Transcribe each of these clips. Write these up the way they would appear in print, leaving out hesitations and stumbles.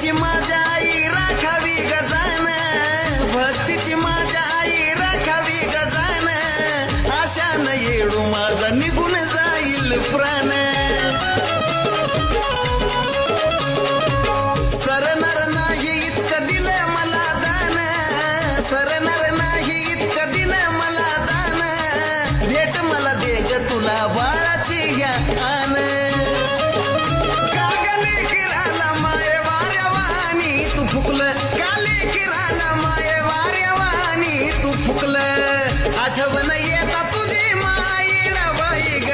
भक्तीची माझ्या आई राखावी गजान, भक्तीची माझ्या आई राखावी गजान, आशान येडू माझा निघून जाईल प्राण. सरणार नाही इतकं दिलं मला दान, सरणार नाही इतकं दिलं मला दान, भेट मला दे ग तुला बाळाची या आन. कागले किराला माये वाऱ्यावानी तू फुकलं, काले किराला माये वाऱ्यावानी तू फुकलं. आठवण येता तुझी माई बाई ग,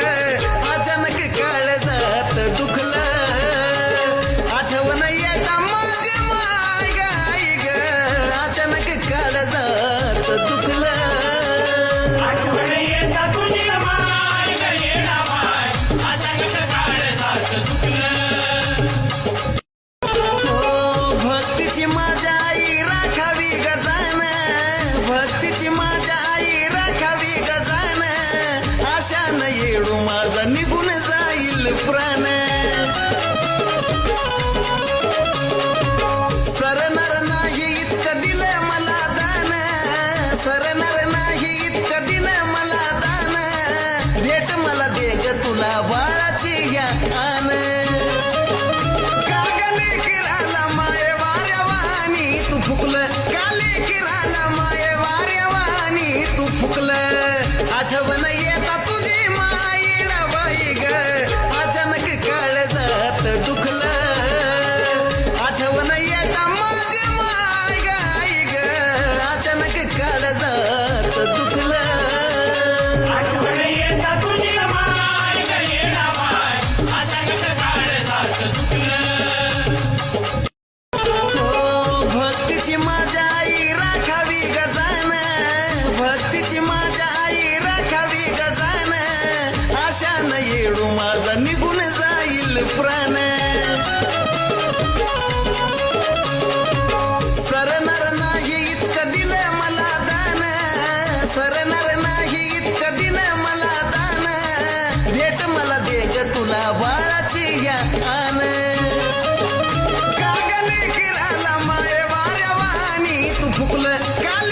अचानक काळजात दुखलं. आठवण येता माझी माय गाई ग, अचानक काळजात दुखलं. आठवण येता तुझी माय ग येडाबाई, अचानक काळजात दुखलं. हो भक्तीची माझ्या आई राखावी गजान, भक्तीची माझ्या आई राखावी गजान, आशान येडू माझा निघून जाईल प्राण. सरणार नाही इतकं दिलं मला दान, सरणार नाही इतकं दिलं मला दान, भेट मला दे ग तुला बाळाची या आन. कागले किराला माये वाऱ्यावानी तू फुकलं, काले किराला माये वाऱ्यावानी तू फुकलं. आठवण येता तुझी माई बाई ग, अचानक काळजात दुखलं. आठवण येता माझी माय गाई ग, अचानक काळजात दुखलं. आठवण येता तुझी माय ग येडाबाई, अचानक काळजात दुखलं. हो भक्तीची माझ्या आई राखावी गजान, भक्तीची माझ्या आई राखावी गजान, आशान येडू माझा निघून जाईल प्राण. सरणार नाही इतकं दिलं मला दान, सरणार नाही इतकं दिलं मला दान, भेट मला दे ग तुला बाळाची या आन. कागले किराला माये वाऱ्यावानी तू फुकलं, काल